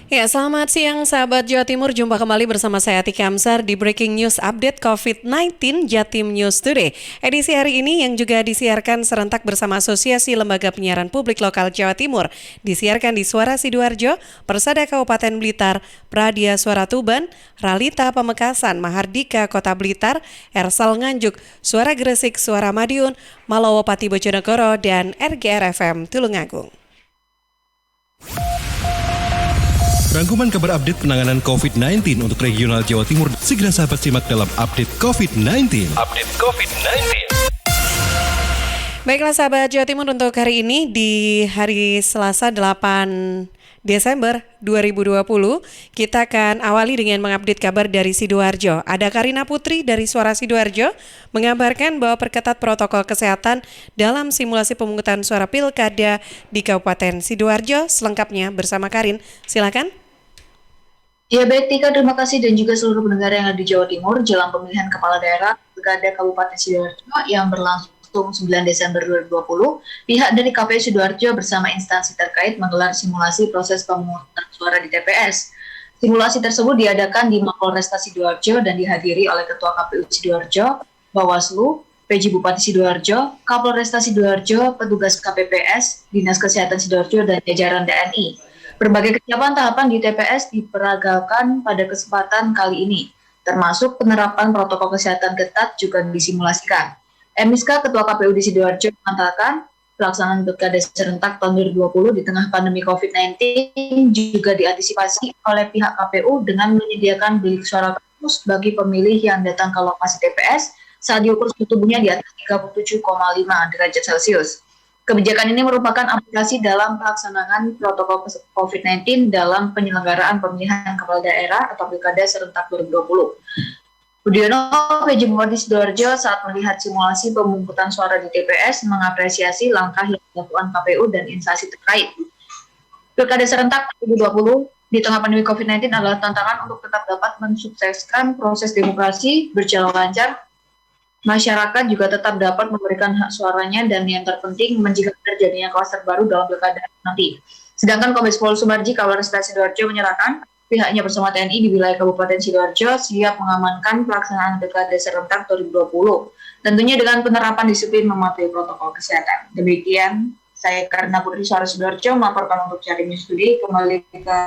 Ya, selamat siang sahabat Jawa Timur. Jumpa kembali bersama saya Atika Amsar di Breaking News Update COVID-19 Jatim News Today. Edisi hari ini yang juga disiarkan serentak bersama Asosiasi Lembaga Penyiaran Publik Lokal Jawa Timur. Disiarkan di Suara Sidoarjo, Persada Kabupaten Blitar, Pradia Suara Tuban, Ralita Pamekasan, Mahardika Kota Blitar, Ersal Nganjuk, Suara Gresik, Suara Madiun, Malawo Pati Bojonegoro, dan RGR FM Tulungagung. Rangkuman kabar update penanganan COVID-19 untuk regional Jawa Timur segera sahabat simak dalam Update COVID-19. Update COVID-19. Baiklah sahabat Jawa Timur, untuk hari ini di hari Selasa 8 Desember 2020, kita akan awali dengan mengupdate kabar dari Sidoarjo. Ada Karina Putri dari Suara Sidoarjo mengabarkan bahwa perketat protokol kesehatan dalam simulasi pemungutan suara pilkada di Kabupaten Sidoarjo. Selengkapnya bersama Karin, silakan. Ya baik Tika, terima kasih dan juga seluruh pendengar yang ada di Jawa Timur jelang pemilihan kepala daerah pilkada Kabupaten Sidoarjo yang berlangsung 9 Desember 2020, pihak dari KPU Sidoarjo bersama instansi terkait menggelar simulasi proses pemungutan suara di TPS. Simulasi tersebut diadakan di Mapolresta Sidoarjo dan dihadiri oleh Ketua KPU Sidoarjo, Bawaslu, PJ Bupati Sidoarjo, Kapolresta Sidoarjo, petugas KPPS, Dinas Kesehatan Sidoarjo, dan jajaran TNI. Berbagai kesiapan tahapan di TPS diperagakan pada kesempatan kali ini, termasuk penerapan protokol kesehatan ketat juga disimulasikan. Emiska, Ketua KPU di Sidoarjo, mengatakan pelaksanaan pilkada serentak tahun 2020 di tengah pandemi COVID-19 juga diantisipasi oleh pihak KPU dengan menyediakan bilik suara khusus bagi pemilih yang datang ke lokasi TPS saat diukur suhu tubuhnya di atas 37,5 derajat Celcius. Kebijakan ini merupakan aplikasi dalam pelaksanaan protokol COVID-19 dalam penyelenggaraan pemilihan kepala daerah atau pilkada serentak 2020. Budiono, PJ Bupati Sidoarjo, saat melihat simulasi pemungutan suara di TPS mengapresiasi langkah yang dilakukan KPU dan instansi terkait. Pilkada serentak 2020 di tengah pandemi COVID-19 adalah tantangan untuk tetap dapat mensukseskan proses demokrasi berjalan lancar. Masyarakat juga tetap dapat memberikan hak suaranya dan yang terpenting mencegah terjadinya klaster baru dalam pilkada nanti. Sedangkan Kombes Pol Sumarji, Kapolresta Sidoarjo, menyatakan pihaknya bersama TNI di wilayah Kabupaten Sidoarjo siap mengamankan pelaksanaan pilkada serentak 2020, tentunya dengan penerapan disiplin mematuhi protokol kesehatan. Demikian, saya Karina Putri, Suara Sidoarjo, melaporkan untuk Jatim News Today, kembali ke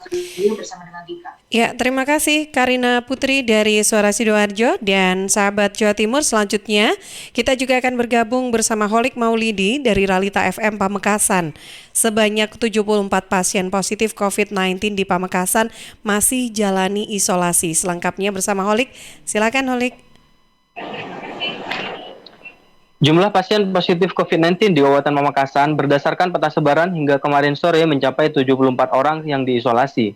studio bersama dengan Dika. Ya, terima kasih Karina Putri dari Suara Sidoarjo. Dan sahabat Jawa Timur, selanjutnya kita juga akan bergabung bersama Holik Maulidi dari Ralita FM Pamekasan. Sebanyak 74 pasien positif COVID-19 di Pamekasan masih jalani isolasi. Selengkapnya bersama Holik. Silakan Holik. Jumlah pasien positif COVID-19 di Kabupaten Pamekasan berdasarkan peta sebaran hingga kemarin sore mencapai 74 orang yang diisolasi.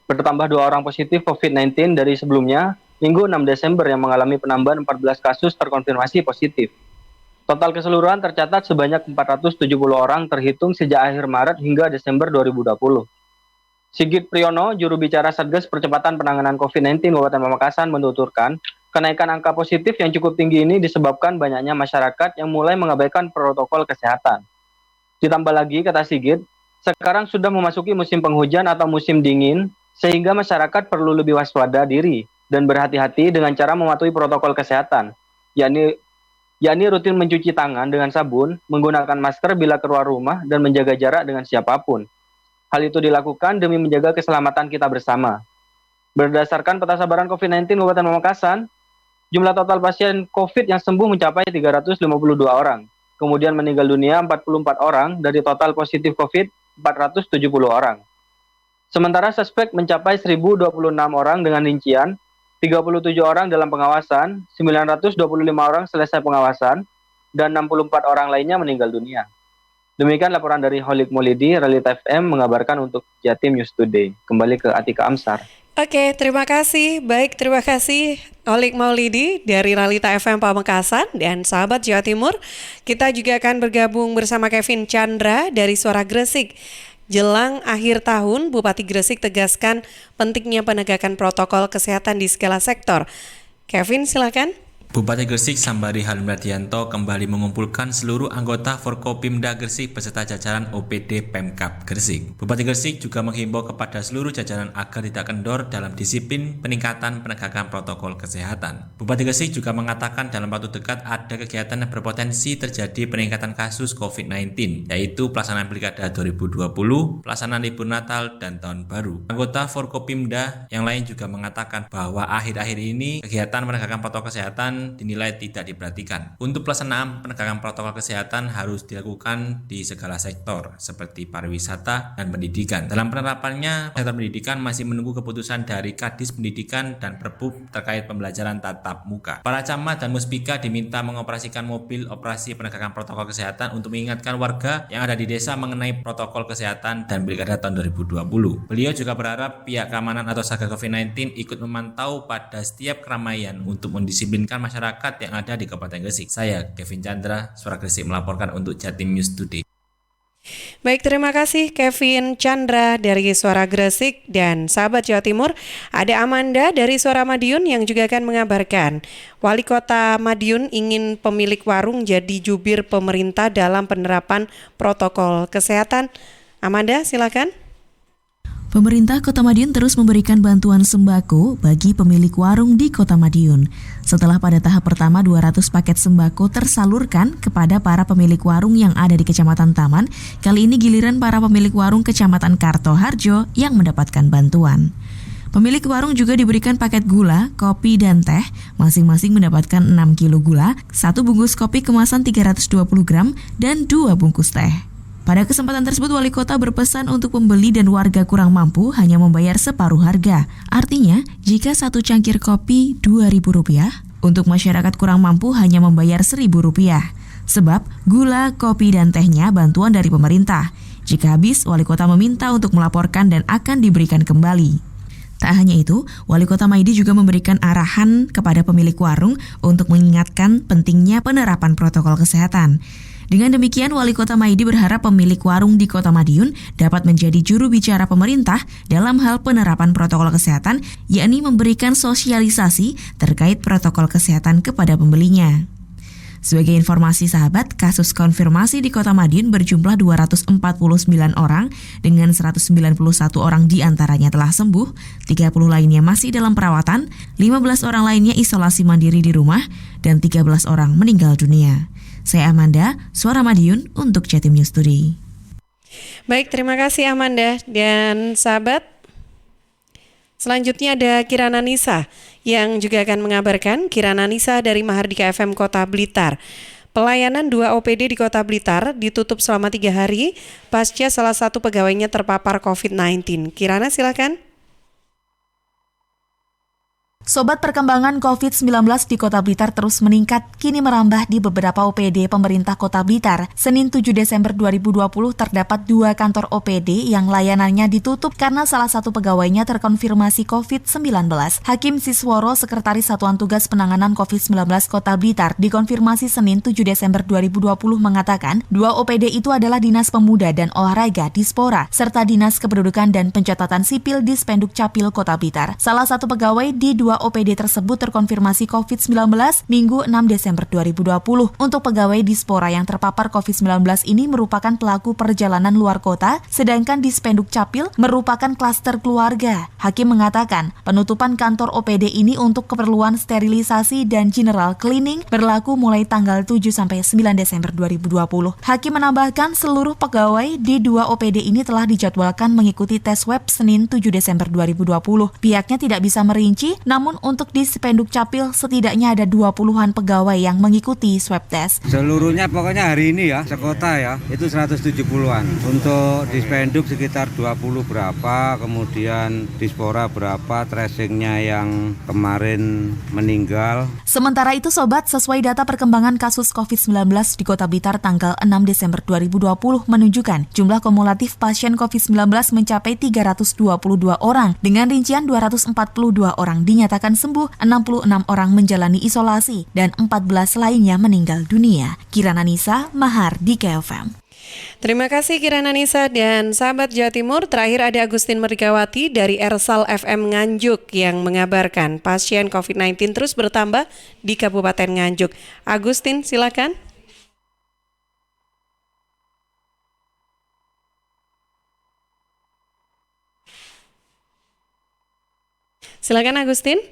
Bertambah 2 orang positif COVID-19 dari sebelumnya, Minggu 6 Desember yang mengalami penambahan 14 kasus terkonfirmasi positif. Total keseluruhan tercatat sebanyak 470 orang terhitung sejak akhir Maret hingga Desember 2020. Sigit Priyono, juru bicara Satgas Percepatan Penanganan COVID-19 Kabupaten Pamekasan, menuturkan kenaikan angka positif yang cukup tinggi ini disebabkan banyaknya masyarakat yang mulai mengabaikan protokol kesehatan. Ditambah lagi, kata Sigit, sekarang sudah memasuki musim penghujan atau musim dingin, sehingga masyarakat perlu lebih waspada diri dan berhati-hati dengan cara mematuhi protokol kesehatan, yakni rutin mencuci tangan dengan sabun, menggunakan masker bila keluar rumah, dan menjaga jarak dengan siapapun. Hal itu dilakukan demi menjaga keselamatan kita bersama. Berdasarkan peta sebaran COVID-19 Kabupaten Pamekasan, jumlah total pasien COVID yang sembuh mencapai 352 orang. Kemudian meninggal dunia 44 orang dari total positif COVID 470 orang. Sementara suspek mencapai 1.026 orang dengan rincian 37 orang dalam pengawasan, 925 orang selesai pengawasan, dan 64 orang lainnya meninggal dunia. Demikian laporan dari Holik Maulidi, Ralita FM mengabarkan untuk Jatim News Today. Kembali ke Atika Amsar. Oke, terima kasih. Baik, terima kasih Holik Maulidi dari Ralita FM Pamekasan. Dan sahabat Jawa Timur, kita juga akan bergabung bersama Kevin Chandra dari Suara Gresik. Jelang akhir tahun, Bupati Gresik tegaskan pentingnya penegakan protokol kesehatan di segala sektor. Kevin, silakan. Bupati Gresik Sambari Halim Radianto kembali mengumpulkan seluruh anggota Forkopimda Gresik beserta jajaran OPD Pemkab Gresik. Bupati Gresik juga menghimbau kepada seluruh jajaran agar tidak kendor dalam disiplin peningkatan penegakan protokol kesehatan. Bupati Gresik juga mengatakan dalam waktu dekat ada kegiatan yang berpotensi terjadi peningkatan kasus COVID-19, yaitu pelaksanaan Pilkada 2020, pelaksanaan libur Natal, dan Tahun Baru. Anggota Forkopimda yang lain juga mengatakan bahwa akhir-akhir ini kegiatan penegakan protokol kesehatan dinilai tidak diperhatikan. Untuk pelaksanaan penegakan protokol kesehatan harus dilakukan di segala sektor seperti pariwisata dan pendidikan. Dalam penerapannya, sektor pendidikan masih menunggu keputusan dari Kadis Pendidikan dan Perbup terkait pembelajaran tatap muka. Para camat dan muspika diminta mengoperasikan mobil operasi penegakan protokol kesehatan untuk mengingatkan warga yang ada di desa mengenai protokol kesehatan dan Pilkada tahun 2020. Beliau juga berharap pihak keamanan atau Satgas COVID-19 ikut memantau pada setiap keramaian untuk mendisiplinkan masyarakat yang ada di Kabupaten Gresik. Saya Kevin Chandra, Suara Gresik melaporkan untuk Jatim News Today. Baik, terima kasih Kevin Chandra dari Suara Gresik. Dan sahabat Jawa Timur, ada Amanda dari Suara Madiun yang juga akan mengabarkan Wali Kota Madiun ingin pemilik warung jadi jubir pemerintah dalam penerapan protokol kesehatan. Amanda, silakan. Pemerintah Kota Madiun terus memberikan bantuan sembako bagi pemilik warung di Kota Madiun. Setelah pada tahap pertama 200 paket sembako tersalurkan kepada para pemilik warung yang ada di Kecamatan Taman, kali ini giliran para pemilik warung Kecamatan Kartoharjo yang mendapatkan bantuan. Pemilik warung juga diberikan paket gula, kopi, dan teh, masing-masing mendapatkan 6 kilo gula, 1 bungkus kopi kemasan 320 gram, dan 2 bungkus teh. Pada kesempatan tersebut, Wali Kota berpesan untuk pembeli dan warga kurang mampu hanya membayar separuh harga. Artinya, jika satu cangkir kopi Rp2.000, untuk masyarakat kurang mampu hanya membayar Rp1.000. Sebab, gula, kopi, dan tehnya bantuan dari pemerintah. Jika habis, Wali Kota meminta untuk melaporkan dan akan diberikan kembali. Tak hanya itu, Wali Kota Maidi juga memberikan arahan kepada pemilik warung untuk mengingatkan pentingnya penerapan protokol kesehatan. Dengan demikian, Wali Kota Maidi berharap pemilik warung di Kota Madiun dapat menjadi juru bicara pemerintah dalam hal penerapan protokol kesehatan, yakni memberikan sosialisasi terkait protokol kesehatan kepada pembelinya. Sebagai informasi sahabat, kasus konfirmasi di Kota Madiun berjumlah 249 orang dengan 191 orang diantaranya telah sembuh, 30 lainnya masih dalam perawatan, 15 orang lainnya isolasi mandiri di rumah, dan 13 orang meninggal dunia. Saya Amanda, Suara Madiun untuk Jatim News Today. Baik, terima kasih Amanda. Dan sahabat, selanjutnya ada Kirana Nisa yang juga akan mengabarkan. Kirana Nisa dari Mahardika FM Kota Blitar. Pelayanan 2 OPD di Kota Blitar ditutup selama 3 hari pasca salah satu pegawainya terpapar COVID-19. Kirana, silakan. Sobat, perkembangan COVID-19 di Kota Blitar terus meningkat, kini merambah di beberapa OPD pemerintah Kota Blitar. Senin 7 Desember 2020 terdapat 2 kantor OPD yang layanannya ditutup karena salah satu pegawainya terkonfirmasi COVID-19. Hakim Sisworo, Sekretaris Satuan Tugas Penanganan COVID-19 Kota Blitar, dikonfirmasi Senin 7 Desember 2020 mengatakan 2 OPD itu adalah Dinas Pemuda dan Olahraga Dispora, serta Dinas Kependudukan dan Pencatatan Sipil Dispenduk Capil Kota Blitar. Salah satu pegawai di 2 OPD tersebut terkonfirmasi COVID-19 Minggu 6 Desember 2020. Untuk pegawai Dispora yang terpapar COVID-19 ini merupakan pelaku perjalanan luar kota, sedangkan Dispenduk Capil merupakan klaster keluarga. Hakim mengatakan penutupan kantor OPD ini untuk keperluan sterilisasi dan general cleaning berlaku mulai tanggal 7 sampai 9 Desember 2020. Hakim menambahkan seluruh pegawai di 2 OPD ini telah dijadwalkan mengikuti tes web Senin 7 Desember 2020. Pihaknya tidak bisa merinci, namun untuk di Dispenduk Capil setidaknya ada 20-an pegawai yang mengikuti swab test. Seluruhnya pokoknya hari ini ya, sekota ya, itu 170-an. Untuk Dispenduk sekitar 20 berapa, kemudian Dispora berapa, tracingnya yang kemarin meninggal. Sementara itu Sobat, sesuai data perkembangan kasus COVID-19 di Kota Blitar tanggal 6 Desember 2020 menunjukkan jumlah kumulatif pasien COVID-19 mencapai 322 orang dengan rincian 242 orang dinyatakan sembuh, 66 orang menjalani isolasi, dan 14 lainnya meninggal dunia. Kirana Nisa, Mahardika FM. Terima kasih Kirana Nisa dan sahabat Jawa Timur. Terakhir ada Agustin Merdikawati dari Ersal FM Nganjuk yang mengabarkan pasien COVID-19 terus bertambah di Kabupaten Nganjuk. Agustin, silakan. Silakan Agustin.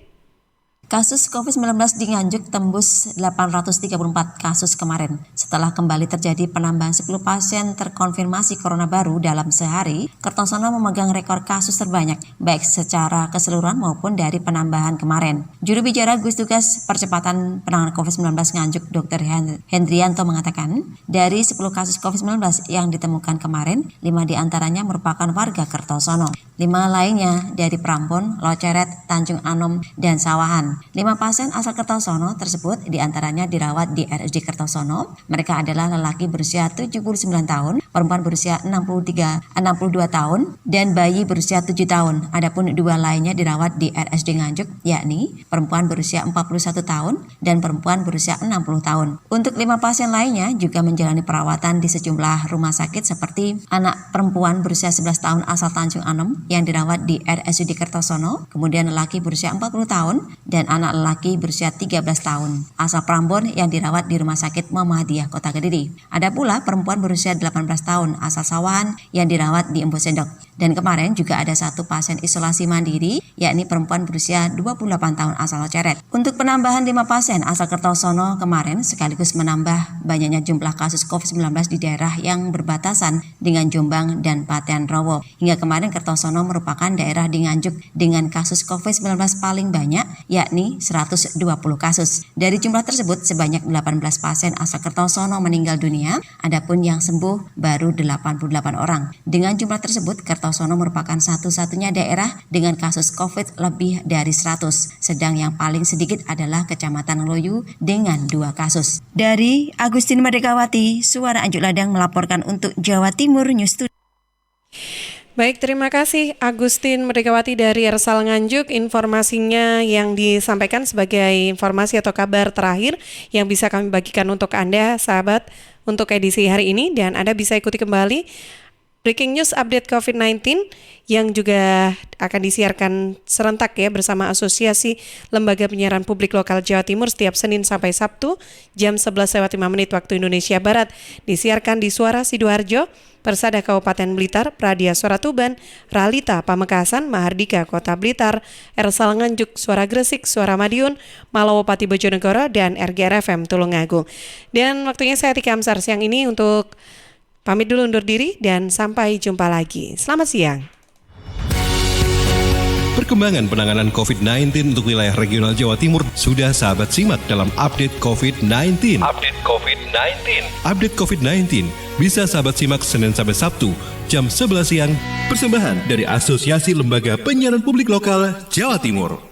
Kasus COVID-19 di Nganjuk tembus 834 kasus kemarin. Setelah kembali terjadi penambahan 10 pasien terkonfirmasi corona baru dalam sehari, Kertosono memegang rekor kasus terbanyak, baik secara keseluruhan maupun dari penambahan kemarin. Juru bicara Gugus Tugas Percepatan Penanganan COVID-19 Nganjuk, Dr. Hendrianto mengatakan, dari 10 kasus COVID-19 yang ditemukan kemarin, 5 diantaranya merupakan warga Kertosono. 5 lainnya dari Prambon, Loceret, Tanjung Anom, dan Sawahan. 5 pasien asal Kertosono tersebut diantaranya dirawat di RSUD Kertosono. Mereka adalah lelaki berusia 79 tahun, perempuan berusia 62 tahun, dan bayi berusia 7 tahun. Adapun 2 lainnya dirawat di RSUD Nganjuk, yakni perempuan berusia 41 tahun dan perempuan berusia 60 tahun. Untuk 5 pasien lainnya juga menjalani perawatan di sejumlah rumah sakit seperti anak perempuan berusia 11 tahun asal Tanjung Anom yang dirawat di RSUD Kertosono, kemudian lelaki berusia 40 tahun, dan anak lelaki berusia 13 tahun asal Prambon yang dirawat di Rumah Sakit Muhammadiyah Kota Kediri. Ada pula perempuan berusia 18 tahun asal Sawahan yang dirawat di Empu Sendok. Dan kemarin juga ada 1 pasien isolasi mandiri, yakni perempuan berusia 28 tahun asal Loceret. Untuk penambahan 5 pasien asal Kertosono kemarin sekaligus menambah banyaknya jumlah kasus COVID-19 di daerah yang berbatasan dengan Jombang dan Paten Rowo. Hingga kemarin Kertosono merupakan daerah di Nganjuk dengan kasus COVID-19 paling banyak, yakni 120 kasus. Dari jumlah tersebut, sebanyak 18 pasien asal Kertosono meninggal dunia, adapun yang sembuh baru 88 orang. Dengan jumlah tersebut, Kertosono merupakan satu-satunya daerah dengan kasus COVID lebih dari 100, sedang yang paling sedikit adalah Kecamatan Loyu dengan 2 kasus. Dari Agustin Merdikawati, Suara Anjuk Ladang melaporkan untuk Jawa Timur News Studio. Baik, terima kasih Agustin Merdikawati dari Ersal Nganjuk. Informasinya yang disampaikan sebagai informasi atau kabar terakhir yang bisa kami bagikan untuk Anda, sahabat, untuk edisi hari ini. Dan Anda bisa ikuti kembali Breaking News Update COVID-19 yang juga akan disiarkan serentak ya bersama Asosiasi Lembaga Penyiaran Publik Lokal Jawa Timur setiap Senin sampai Sabtu jam 11:05 waktu Indonesia Barat. Disiarkan di Suara Sidoarjo, Persada Kabupaten Blitar, Pradia Suara Tuban, Ralita Pamekasan, Mahardika Kota Blitar, Ersal Nganjuk, Suara Gresik, Suara Madiun, Malawapati Bojonegoro, dan RGR FM Tulungagung. Dan waktunya saya Tika Amsar siang ini untuk pamit dulu undur diri dan sampai jumpa lagi. Selamat siang. Perkembangan penanganan COVID-19 untuk wilayah regional Jawa Timur sudah sahabat simak dalam Update COVID-19. Update COVID-19 bisa sahabat simak Senin sampai Sabtu jam 11 siang. Persembahan dari Asosiasi Lembaga Penyiaran Publik Lokal Jawa Timur.